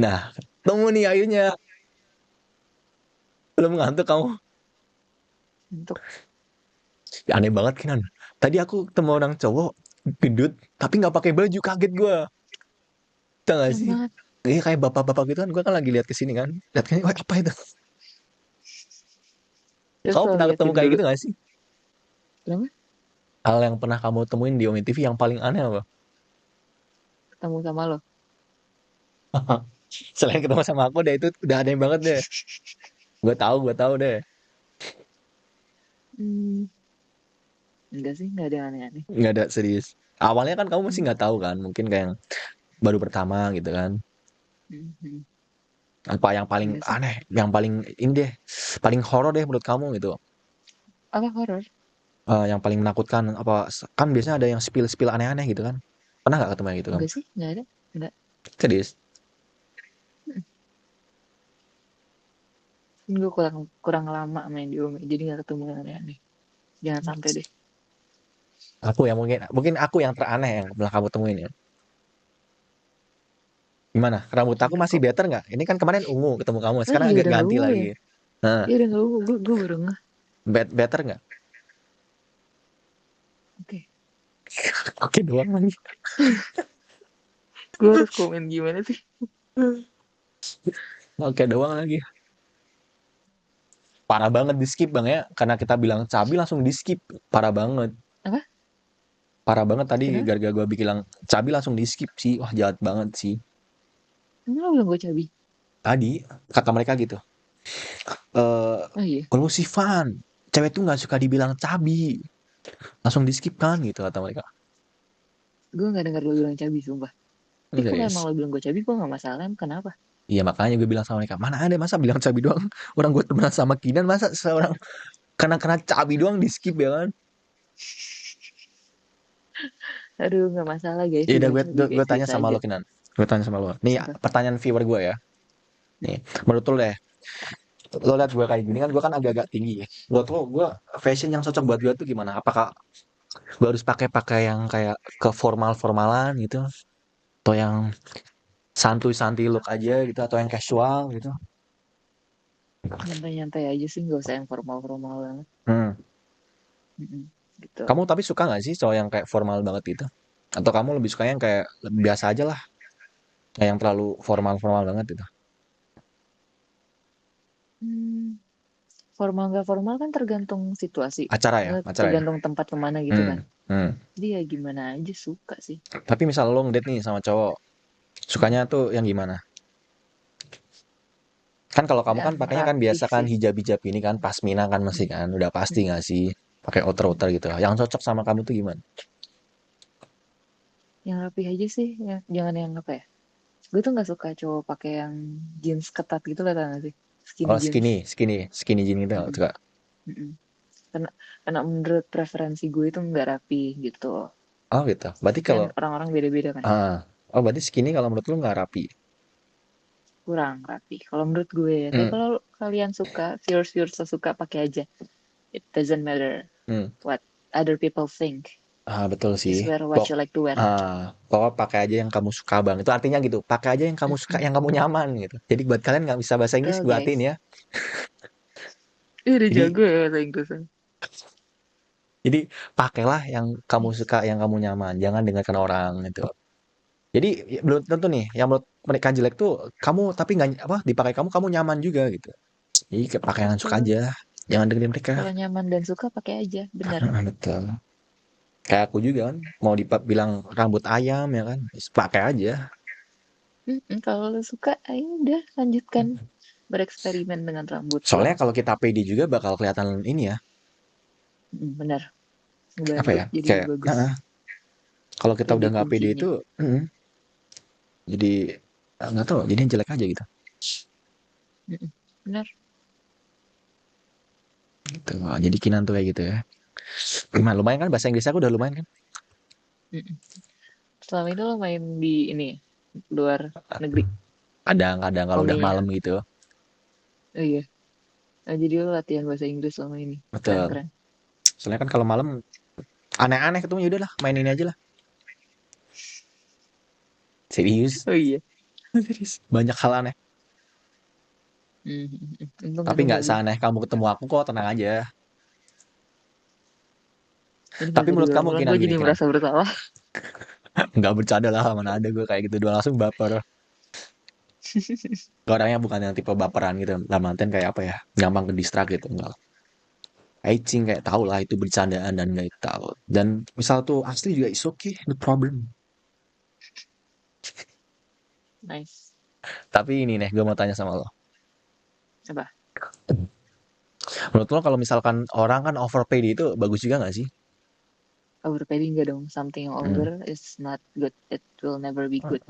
Nah, ketemu nih akhirnya. Belum ngantuk kamu? Untuk Ya, aneh banget Kinan. Tadi aku ketemu orang cowok gendut tapi nggak pakai baju, kaget gue. Tahu gak serem sih? banget. Iya kayak bapak-bapak gitu kan, gue kan lagi lihat ke sini kan. Lihat kan, wah apa itu? Terus Kamu lo pernah ketemu liatin kayak dulu. gitu gak sih? Kenapa? Hal yang pernah kamu temuin di Omni TV yang paling aneh apa? Ketemu sama lo. Selain ketemu sama aku deh, itu udah aneh banget deh. Gue tahu deh. Hmm, enggak sih, enggak ada yang aneh-aneh. Nggak ada serius. Awalnya kan kamu masih Hmm, nggak tahu kan, mungkin kayak yang baru pertama gitu kan. hmm, hmm. Apa yang paling Enggak sih. aneh, yang paling ini deh, paling horor deh menurut kamu gitu. Apa horor? Yang paling menakutkan apa? Kan biasanya ada yang spill-spill aneh-aneh gitu kan. Pernah nggak ketemu yang gitu kamu? Enggak sih, enggak ada. Enggak. Serius? Hmm. Gue kurang kurang lama main di Umi, jadi nggak ketemu yang aneh-aneh. Jangan sampai deh. Aku yang mungkin mungkin aku yang teraneh yang pernah kamu temuin ya. Gimana? Rambut aku Enggak masih kok. better nggak? Ini kan kemarin ungu ketemu kamu, Ah sekarang iya agak udah nggak ganti ungu ya. lagi. Nah, Iya udah nggak ungu. Gue baru nggak. better nggak? Oke. Oke doang lagi. Gue harus komen gimana sih? Oke doang lagi. Parah banget di skip bang ya, karena kita bilang cabi langsung di skip. Parah banget. Apa? Parah banget tadi Kenapa? gara-gara gue bilang cabi langsung di skip sih. Wah jahat banget sih. Kenapa bilang gue cabi? Tadi kata mereka gitu. Oh iya. Kalau si Van, cewek tuh nggak suka dibilang cabi. Langsung di skip kan gitu kata mereka. Gue nggak dengar lo bilang cabi, sumpah. Tapi kalau emang Guys. lo bilang gue cabi, gue nggak masalah. Kenapa? Iya makanya gue bilang sama mereka, mana ada masa bilang cabi doang. Orang gue temenan sama Kinan masa seorang kena cabi doang di skip ya kan. Aduh, nggak masalah guys Ya udah bilang cabi gue guys, tanya biasa sama aja. lo Kinan. Gue tanya sama lo. Nih Apa? pertanyaan viewer gue ya. Nih, menurut lo deh, lo liat gue kayak gini kan, gue kan agak-agak tinggi ya. Menurut lo, gue fashion yang cocok buat gue tuh gimana? Apakah gue harus pakai yang kayak ke formal-formalan gitu? Atau yang santuy-santuy look aja gitu? Atau yang casual gitu? Nyantai-nyantai aja sih, nggak usah yang formal-formal banget. Hmm. Mm-mm, gitu. Kamu tapi suka gak sih cowok yang kayak formal banget gitu? Atau kamu lebih suka yang kayak biasa aja lah? Nggak yang terlalu formal-formal banget gitu? Hmm, formal nggak formal kan tergantung situasi, Acara ya? tergantung tempat kemana gitu kan. Hmm. Hmm. Jadi ya gimana aja suka sih. Tapi misal lo ngedate nih sama cowok, Mm-mm. sukanya tuh yang gimana? Kan kalau kamu Ya kan pakainya kan rapih biasa kan sih. hijab-hijab ini kan pasmina kan masih Mm-mm, kan udah pasti mm-mm, nggak sih pakai outer-outer mm-mm. gitu. Yang cocok sama kamu tuh gimana? Yang rapih aja sih, ya. Jangan yang apa ya. Gue tuh nggak suka cowok pakai yang jeans ketat gitu lah, tau gak sih? Skinny Oh jeans. skinny jeans gitu Mm-mm, juga. mm-mm. Karena, karena menurut preferensi gue itu nggak rapi gitu. Oh gitu. Berarti Tapi kan kalau orang-orang beda-beda kan. oh berarti skinny kalau menurut lu nggak rapi. Kurang rapi. Kalau menurut gue ya. Tapi Hmm. kalau kalian suka, viewers suka, pakai aja. It doesn't matter Hmm. what other people think. Betul sih. Just wear what Pok you like to wear. pokok pakai aja yang kamu suka bang. Itu artinya gitu. Pakai aja yang kamu suka, Mm-mm. yang kamu nyaman gitu. Jadi buat kalian nggak bisa bahasa Inggris, Betul gue artiin guys. ya. Ih, udah Jadi jago ya bahasa Inggrisnya. jadi pakailah yang kamu suka, yang kamu nyaman. Jangan dengarkan orang gitu. Jadi ya, belum tentu nih, yang menurut mereka jelek tuh kamu tapi nggak apa dipakai kamu nyaman juga gitu. Jadi kayak pakaian suka Betul. aja, jangan dengerin mereka. Kalau nyaman dan suka pakai aja, bener. Betul. Kayak aku juga kan, mau dibilang rambut ayam ya kan, pakai aja. Mm-mm, kalau lo suka, ayo udah lanjutkan bereksperimen dengan rambut lo. Soalnya kalau kita pede juga bakal kelihatan ini ya, Bener, apa ngebantu ya? jadi Kayak bagus. kalau kita udah Pede nggak pede kuncinya. itu, jadi nggak tahu, jadi jelek aja gitu. Mm-mm, bener. Gitu. Jadi kinan tuh kayak gitu ya. Gimana lumayan kan bahasa Inggris aku udah lumayan kan? Mm-mm. Selama ini lo main di ini ya, luar negeri, Kadang-kadang kalau udah hobinya. malam gitu. Oh iya. Nah, jadi lo latihan bahasa Inggris selama ini. Betul. Keren-keren. Soalnya kan kalau malam aneh-aneh ketemu ya udahlah main ini aja lah. Serius. Oh iya. Banyak hal aneh. Untung Tapi ketemu nggak gue. seaneh kamu ketemu aku kok, tenang aja. Ini Tapi masa menurut kamu diulang-ulang Kinan gue gini, jadi Kinan. merasa bersalah. Nggak bercanda lah, mana ada gue kayak gitu doang langsung baper. Orangnya bukan yang tipe baperan gitu. Dalam artian kayak apa ya, gampang ke distract gitu. Enggak. Cing kayak tau lah itu bercandaan dan nggak tahu. Dan misal tuh asli juga is okay, no problem. Nice. Tapi ini nih, gue mau tanya sama lo. Coba. Menurut lo kalau misalkan orang kan overpaid itu bagus juga nggak sih? Overpaid enggak dong. Something Hmm. over is not good. It will never be good.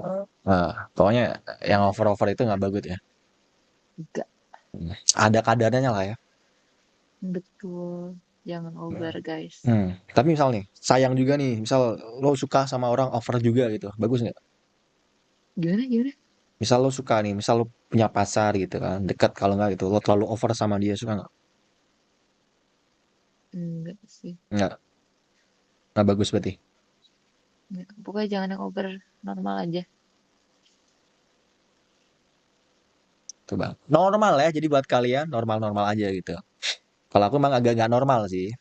Pokoknya yang over-over itu nggak bagus ya. Enggak. Ada kadarnya lah ya. Betul. Jangan over, guys. Tapi misal nih, sayang juga nih, misal lo suka sama orang over juga gitu, bagus nggak? Gimana, gimana? Misal lo suka nih, misal lo punya pacar gitu kan, dekat kalau nggak gitu, lo terlalu over sama dia, suka nggak? Enggak sih. Nggak, nggak bagus berarti. Enggak. Pokoknya jangan yang over. Normal aja. Tuh bang, normal ya, jadi buat kalian normal-normal aja gitu. Kalau aku emang agak nggak normal sih.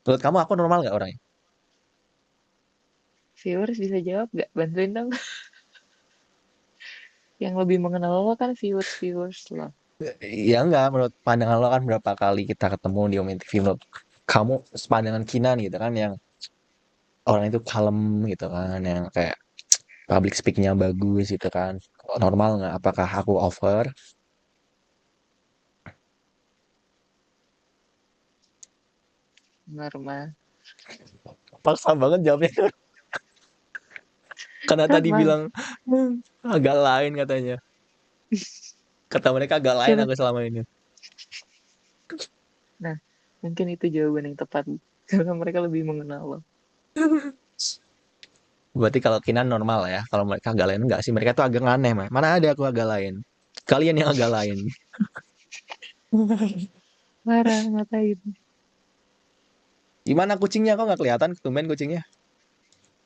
Menurut kamu aku normal nggak orangnya? Viewers bisa jawab nggak? Bantuin dong. Yang lebih mengenal lo kan viewers-viewers lo. Ya enggak, menurut pandangan lo kan berapa kali kita ketemu di Omin TV, menurut kamu sepandangan Kinan gitu kan, yang orang itu kalem gitu kan, yang kayak public speaknya bagus gitu kan. Normal nggak? Apakah aku over? Normal. Paksa banget jawabnya. Karena tadi Normal. bilang agak lain katanya. Kata mereka agak lain Siapa? aku selama ini. Nah, mungkin itu jawaban yang tepat. Karena mereka lebih mengenal lo. Berarti kalau Kinan normal ya. Kalau mereka agak lain enggak sih. Mereka tuh agak aneh, Mah. Mana ada aku agak lain. Kalian yang agak lain. Marah, ngatain. Gimana kucingnya? Kok nggak kelihatan? Tumben kucingnya.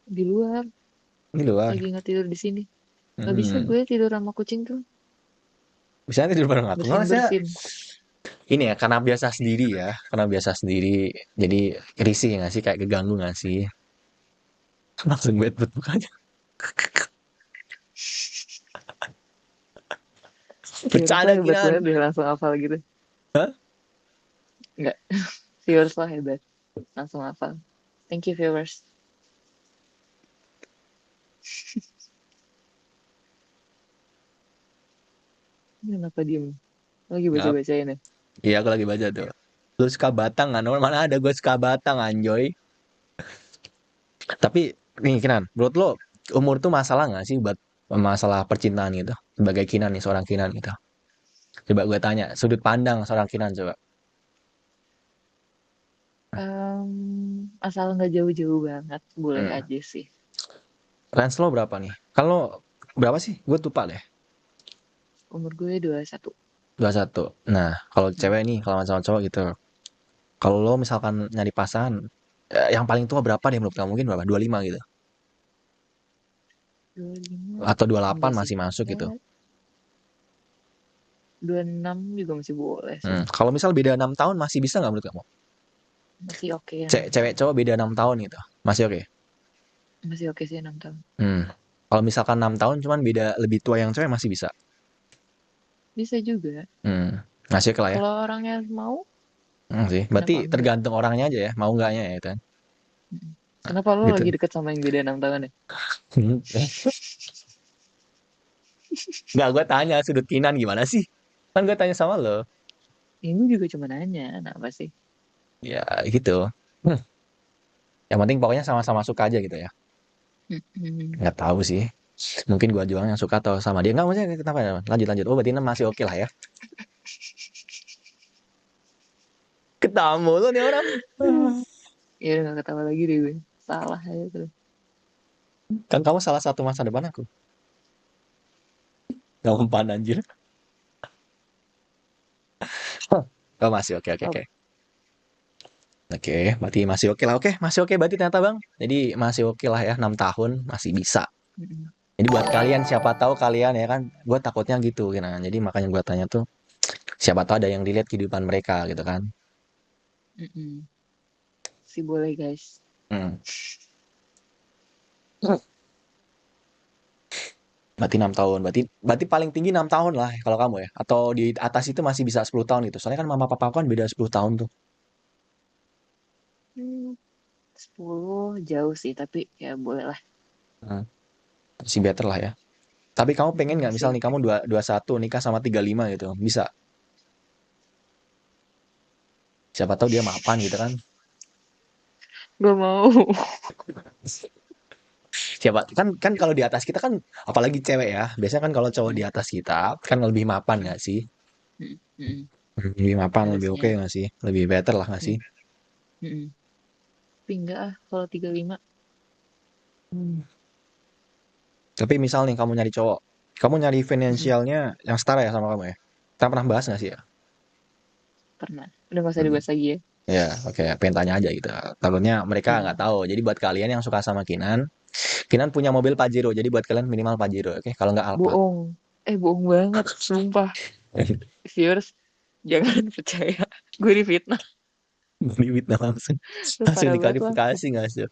Di luar. Ini luar. Lagi nggak tidur di sini. Nggak bisa Hmm. gue tidur sama kucing tuh. Bisa tidur bareng aku. Nggak saya Bersin-bersin. ini ya karena biasa sendiri ya. Karena biasa sendiri. Jadi risih nggak sih? Kayak keganggu nggak sih? Langsung bad mood mukanya. Viewers lo Bercanda hebat Kinan. banget deh langsung hafal gitu. Hah? Nggak. Viewers lo hebat. Langsung hafal. Thank you viewers. Ini kenapa diem? Lagi Ngap. baca-bacain ya? Iya aku lagi baca tuh. Lu suka Batang kan? Mana ada gue suka Batang anjoy. Tapi nih Kinan, menurut lo umur tuh masalah nggak sih buat masalah percintaan gitu? Sebagai Kinan nih, seorang Kinan gitu. Coba gue tanya, sudut pandang seorang Kinan coba. Asal nggak jauh-jauh banget. Boleh Hmm. aja sih. Range lo berapa nih? Kalau berapa sih? Gue lupa deh. Umur gue 21. 21. Nah, kalau Hmm. cewek nih, kalau sama cowok gitu. Kalau lo misalkan nyari pasangan, yang paling tua berapa deh menurut kamu? Mungkin berapa? 25 gitu. 25. Atau 28 Enggak sih. masih masuk Ya, gitu. 26 juga masih boleh sih. Kalau misal beda 6 tahun masih bisa nggak menurut kamu? Masih oke ya 6 Cewek tahun. cowok beda 6 tahun gitu. Masih oke. Masih oke sih 6 tahun. Hmm. Kalau misalkan 6 tahun cuman beda lebih tua yang cewek masih bisa. Bisa juga. Hmm. Masih oke lah ya. Kalau orangnya mau, Sih. Berarti kenapa enggak? tergantung orangnya aja ya, mau enggaknya ya itu kan. Mm. Kenapa lo Gitu. lagi deket sama yang beda 6 tahun ya? Hmm. Nggak, gue tanya sudut Kinan gimana sih? Kan gue tanya sama lo. Ini juga cuma nanya, kenapa sih? Ya gitu. Hmm. Yang penting pokoknya sama-sama suka aja gitu ya. Mm-mm. Nggak tahu sih. Mungkin gua juang yang suka atau sama dia. Nggak maksudnya kenapa ya? Lanjut lanjut. Oh berarti 6 masih oke lah ya. Ketemu lo nih orang. Ya udah gak ketawa lagi deh gue. Salah aja terus. Kan kamu salah satu masa depan aku. Gak mempan anjir. Oh masih oke oke Oh, oke. Oke, berarti masih oke lah. Oke, masih oke berarti ternyata Bang. Jadi masih oke lah ya, 6 tahun masih bisa. Mm-mm. Jadi buat kalian siapa tahu kalian ya kan, gue takutnya gitu nah. Jadi makanya gue tanya tuh siapa tahu ada yang dilihat kehidupan mereka gitu kan. Mm-mm. Sih boleh guys. Hmm. Berarti 6 tahun. Berarti berarti paling tinggi 6 tahun lah kalau kamu ya. Atau di atas itu masih bisa 10 tahun gitu. Soalnya kan mama papa aku kan beda 10 tahun tuh. Hmm, 10 jauh sih, tapi ya boleh lah. Hmm. Masih better lah ya. Tapi kamu pengen nggak misal Masih nih kamu 21 nikah sama 35 gitu. Bisa. Siapa tahu dia mapan gitu kan. gak mau. Siapa kan kan kalau di atas kita kan apalagi cewek ya. Biasanya kan kalau cowok di Mm, atas kita kan lebih mapan mm, nggak sih? mm, mm. Lebih mapan, lebih oke Harusnya. nggak sih? Lebih better lah nggak sih? Mm, mm. Tapi enggak ah kalau 35. Hmm. Tapi misal nih kamu nyari cowok, kamu nyari Mm-mm. finansialnya yang setara ya sama kamu ya? Kita pernah bahas nggak sih ya? Pernah. Udah gak usah Hmm. dibahas lagi ya. Ya, oke, pengen tanya aja gitu. Takutnya mereka nggak Mm. tahu. Jadi buat kalian yang suka sama Kinan, Kinan punya mobil Pajero. Jadi buat kalian minimal Pajero, oke? Kalau nggak Alphard. Bohong. Bohong banget. Sumpah. Viewers, jangan percaya. Gue difitnah. Bibit langsung. Lu Langsung parah banget lah. diklarifikasi nggak sih?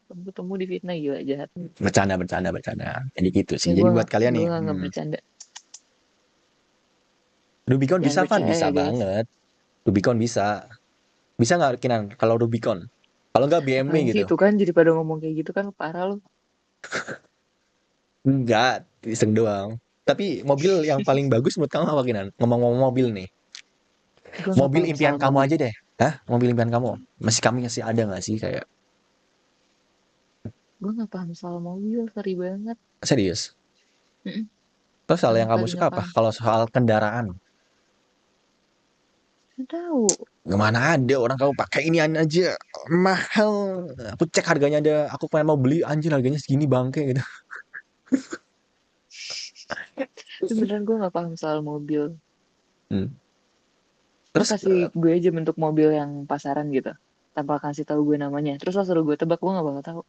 Ketemu difitnah gila jahat. Bercanda, bercanda, bercanda. Jadi gitu sih. Ya Jadi buat kalian gue nih, nggak bercanda. Rubicon Jangan bisa Van? percaya Bisa ya guys. banget. Rubicon bisa. Bisa nggak Kinan kalau Rubicon? Kalau nggak BMW Apaan sih gitu? itu kan jadi pada ngomong kayak gitu kan parah lu. Enggak, iseng doang. Tapi mobil yang paling bagus menurut kamu apa Kinan? Ngomong-ngomong mobil nih. Gue nggak Mobil paham impian soal kamu mobil. aja deh. Hah? Mobil impian kamu? Masih ada nggak sih kayak Gue nggak paham soal mobil, sorry banget. serius? Mm-mm. Terus hal Sama yang kamu sekali suka nggak apa? paham. Kalau soal kendaraan, Nggak tahu. gimana ada orang kamu pakai ini aja mahal. Aku cek harganya ada, aku pengen mau beli anjir harganya segini bangke gitu. Tapi beneran gue nggak paham soal mobil. Hmm. Lo Terus kasih gue aja bentuk mobil yang pasaran gitu. Tanpa kasih tahu gue namanya. Terus lo suruh gue tebak, gue nggak bakal tahu.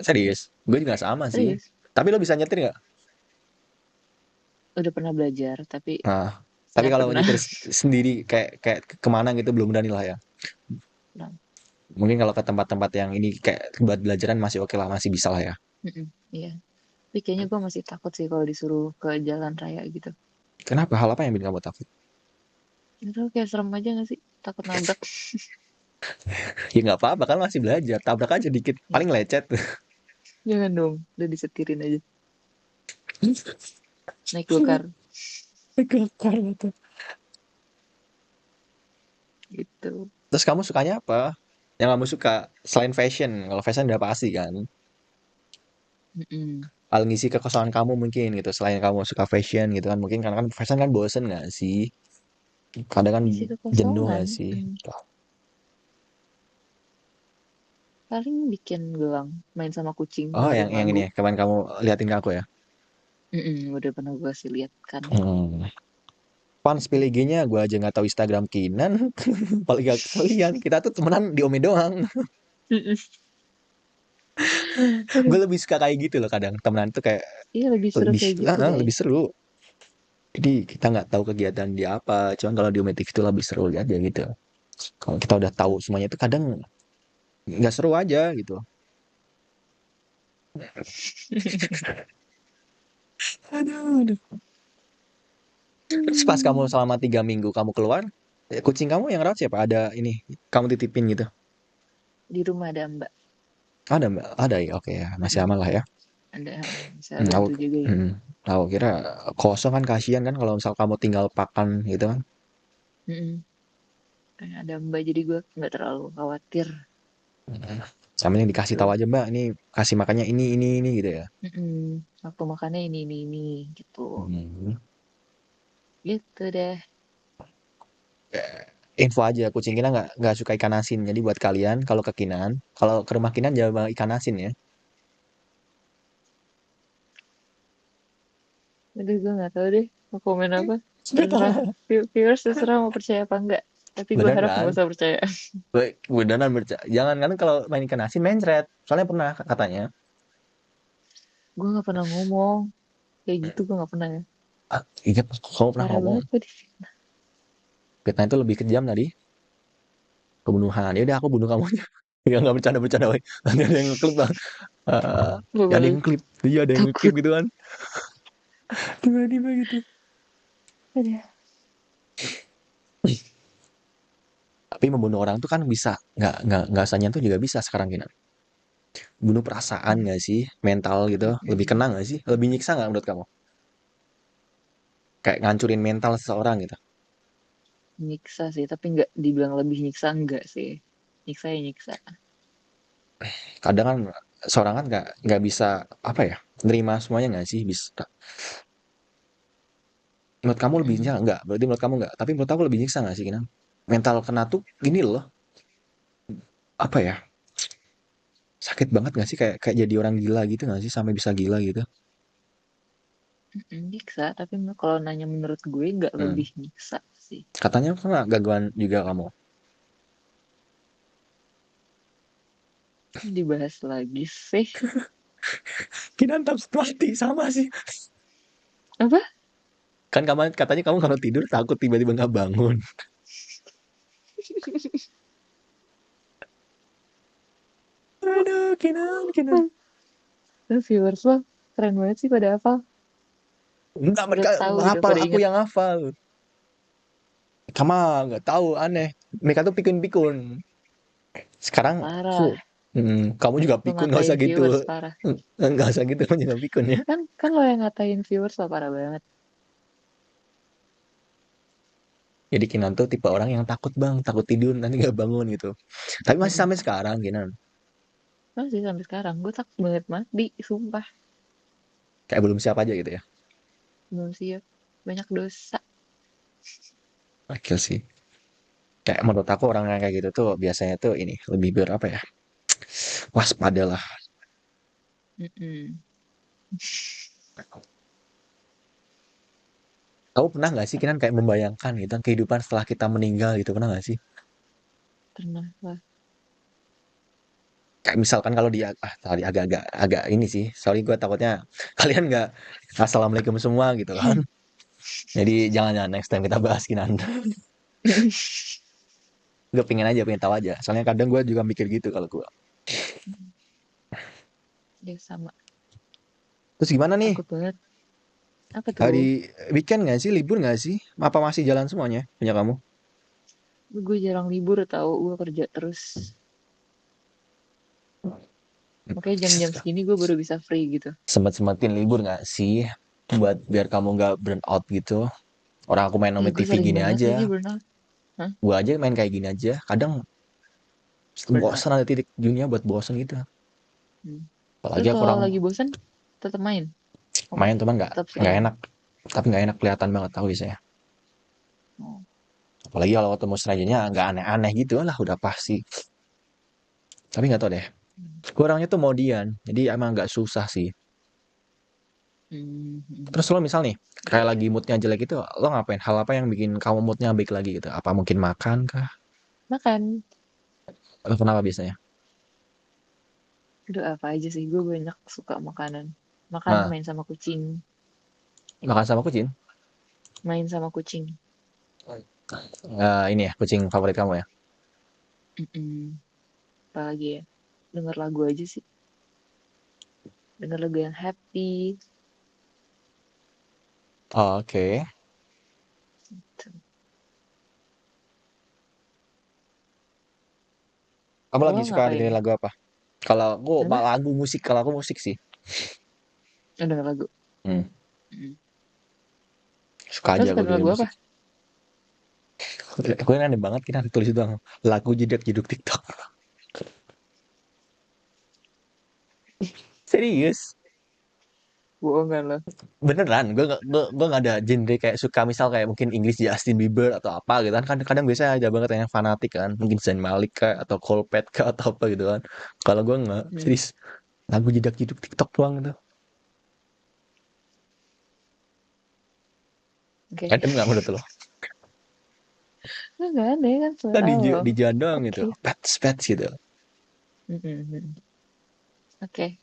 serius, gue juga sama sih. Serius. Tapi lo bisa nyetir nggak? Udah pernah belajar, tapi Nah, tapi nggak kalau pernah. nyetir sendiri kayak kayak kemana gitu belum berani lah ya. Nah, Mungkin kalau ke tempat-tempat yang ini kayak buat belajaran masih oke lah, masih bisa lah ya. mm-mm, iya. Tapi kayaknya gue masih takut sih kalau disuruh ke jalan raya gitu. Kenapa? Hal apa yang bikin kamu takut? Gak tau kayak serem aja gak sih? Takut nabrak. Ya nggak apa-apa kan masih belajar. Tabrak aja dikit, Ya, paling lecet. jangan dong. Udah disetirin aja. Naik gokar. Kekar gitu. Gitu. Terus kamu sukanya apa? Yang kamu suka selain fashion. Kalau fashion udah pasti kan. Mm-mm. Hal ngisi kekosongan kamu mungkin gitu. Selain kamu suka fashion gitu kan. Mungkin karena kan fashion kan bosen nggak sih? Kadang kan Isi jenuh nggak kekosongan. sih? Paling bikin gelang. Main sama kucing, Oh, dengerin yang ini lagu. ya. Kemarin kamu liatin ke aku ya. Udah pernah gue sih lihat kan. Hmm. Pan spill IG-nya gue aja nggak tahu Instagram Kinan. Paling gak kalian. Kita tuh temenan di Ome doang. Mm-mm. Gue Aduh. lebih suka kayak gitu loh kadang. Temenan tuh kayak Iya lebih seru lebih kayak gitu lebih guys. seru. Jadi kita nggak tahu kegiatan dia apa. Cuman kalau di Ome TV itu lebih seru aja gitu. Kalau kita udah tahu semuanya itu kadang nggak seru aja gitu. Aduh, aduh. Terus pas kamu Hmm. selama 3 minggu kamu keluar, kucing kamu yang rawat siapa? Ada ini, kamu titipin gitu. Di rumah ada mbak. Ada Mbak? Ada ya, oke ya, masih Mm-mm. aman lah ya. Ada. Bisa Aku, bantu juga ya. aku kira kosong kan kasihan kan kalau misal kamu tinggal pakan gitu kan. Mm-mm. Ada mbak jadi gue nggak terlalu khawatir. Mm. Sama yang dikasih tahu Tuh. aja Mbak, ini kasih makannya ini gitu ya. Mm-mm. Waktu makannya ini gitu. Hmm. Gitu deh. Info aja, kucing Kinan nggak suka ikan asin. Jadi buat kalian kalau ke Kinan, kalau ke rumah Kinan jangan bawa ikan asin ya. Aduh gue nggak tahu deh mau komen apa. Terserah viewers terserah mau percaya apa enggak. Tapi gue harap nggak Beneran. usah percaya. Beneran jangan kan kalau main ikan asin mencret. Soalnya pernah katanya. Gue nggak pernah ngomong kayak gitu, gue nggak pernah ya. Ingat kamu pernah Parah ngomong banget gue di fitnah. fitnah itu lebih kejam tadi. Pembunuhan. Ya udah aku bunuh kamu. Ya nggak bercanda-bercanda, woy. Nanti ada yang ngeklip bang. Gak Ya ada boleh, yang klip, dia ada yang ngeklip takut. gitu kan. Tiba-tiba gitu. Ada. Tapi membunuh orang tuh kan bisa, nggak usah nyentuh juga bisa sekarang gini. Bunuh perasaan nggak sih, mental gitu, lebih kena nggak sih, lebih nyiksa nggak menurut kamu? Kayak ngancurin mental seseorang gitu. Nyiksa sih, tapi nggak dibilang lebih nyiksa, enggak sih. Nyiksa ya nyiksa. Kadang kan seorang kan nggak bisa apa ya, nerima semuanya nggak sih bisa. Menurut kamu lebih nyiksa Mm-mm. nggak? Berarti menurut kamu nggak? Tapi menurut aku lebih nyiksa nggak sih, Kinan? Mental kena tuh gini loh, apa ya? Sakit banget nggak sih kayak kayak jadi orang gila gitu nggak sih sampai bisa gila gitu? Mm-mm, nyiksa, tapi kalau nanya menurut gue nggak Hmm. lebih nyiksa sih. Katanya kena gangguan juga kamu. Dibahas lagi sih. Kinan takut mati sama sih. Apa? Kan kamu katanya kamu kalau tidur takut tiba-tiba nggak bangun. Aduh, Kinan, Kinan. Viewers lo keren banget sih pada hafal. Enggak, Pada mereka tahu gitu, hafal, pada aku inget. yang hafal. Kamu nggak tahu, aneh. Mereka tuh pikun-pikun. Sekarang aku, Parah. kamu juga Lo pikun, nggak ngatain usah gitu. viewers, parah. Nggak usah gitu, kamu juga pikun ya. Kan lo yang ngatain viewers lo, parah banget. Jadi Kinan tuh tipe orang yang takut bang, takut tidur nanti nggak bangun gitu. Tapi masih Mm-mm. sampai sekarang Kinan. Masih sampai sekarang. Gue takut banget mati, sumpah. Kayak belum siap aja gitu ya. Belum siap. Banyak dosa. Oke sih. Kayak menurut aku orang yang kayak gitu tuh biasanya tuh ini lebih berapa ya? Waspada lah. Mm-mm. Kamu pernah nggak sih Kinan kayak membayangkan gitu kehidupan setelah kita meninggal gitu pernah nggak sih? Pernah lah. Kayak misalkan kalau dia tadi agak-agak agak ini sih. Sorry gue takutnya kalian nggak assalamualaikum semua gitu kan. Jadi jangan next time kita bahas Kinan. Gue pengen aja pengen tahu aja. Soalnya kadang gue juga mikir gitu kalau gue. Ya sama. Terus gimana nih? Takut banget. Apa tuh? Hari weekend nggak sih? Libur nggak sih? Apa masih jalan semuanya punya kamu? Gue jarang libur tau. Gue kerja terus. Makanya jam-jam segini gue baru bisa free gitu. Sempat-sempatin libur nggak sih? Buat biar kamu nggak burn out gitu. Orang aku main Ya sama gue TV sering gini banget lagi aja. burnout. Hah? Gue aja main kayak gini aja. Kadang Burnout. bosan ada titik dunia buat bosan gitu. Hmm. Apalagi Terus aku kalau orang lagi bosan, tetap main. Oh, main teman nggak tetap nggak streaming. enak. Tapi nggak enak kelihatan banget tahu biasanya. Oh. Apalagi kalau ketemu strangernya nggak aneh-aneh gitu lah udah pasti. Tapi nggak tau deh. Kurangnya tuh mau Dian. Jadi emang nggak susah sih. Hmm. Hmm. Terus lo misal nih, kayak lagi moodnya jelek gitu, lo ngapain? Hal apa yang bikin kamu moodnya baik lagi gitu? Apa mungkin makan kah? Makan. Atau kenapa biasanya? Aduh apa aja sih. Gue banyak suka makanan. Makan, Nah, main sama kucing. makan sama kucing? Main sama kucing. Ini ya, kucing favorit kamu ya? Mm-mm. Apalagi ya. Denger lagu aja sih. Denger lagu yang happy. Oh, oke. Tuh. Kamu Lo lagi suka ngapain? dengerin lagu apa? Kalau aku Apa? lagu musik, kalau aku musik sih. Oh, denger lagu. Hmm, Mm. suka Lo aja suka aku denger dengerin lagu apa? musik. Aku kan aneh banget kita tulis doang. Lagu jedak-jeduk TikTok. Serius? Bohongan lo. Beneran, gue gak ada genre kayak suka misal kayak mungkin Inggris Justin Bieber atau apa gitu kan. Kadang biasanya ada banget yang fanatik kan. Mungkin Zayn Malik kah atau Coldplay kah atau apa gitu kan. Kalau gue nggak, Hmm. serius. Lagu jedak-jeduk TikTok doang gitu. Oke. Random nggak menurut lo? Nggak ada ya kan Kan oh di jalan doang gitu. oke. Pets, pets gitu. Mm-mm. Oke.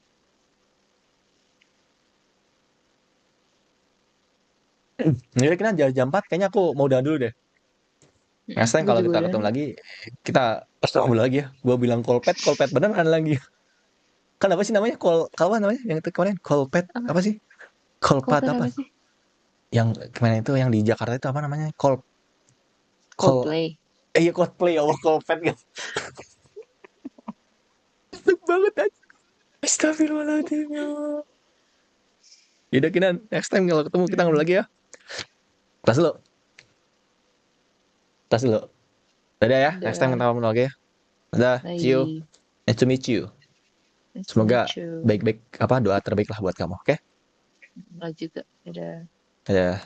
Jadi kita jam 4 kayaknya aku mau udahan dulu deh. Next time Gue kalau juga kita udah ketemu nih. lagi, kita ketemu lagi ya. Gue bilang kolpet beneran lagi. Kan apa sih namanya? Apa namanya? Yang itu kemarin kolpet Apa? apa sih? Kolpat Coldplay apa? apa sih? Yang kemarin itu yang di Jakarta itu apa namanya? Kol Coldplay. iya cosplay ya Allah kolpet gitu. Banget aja. Astagfirullahaladzim ya Allah. Yaudah Kinan, next time kalau ketemu kita ngobrol Mm-mm. lagi ya. Tas dulu, tas dulu. Dadah ya, next time Udah. kita ngobrol lagi ya. Dadah, see you. Bye. Nice to meet you. Nice to Semoga meet you. baik-baik apa doa terbaik lah buat kamu, oke? Lo juga. Udah. Dadah.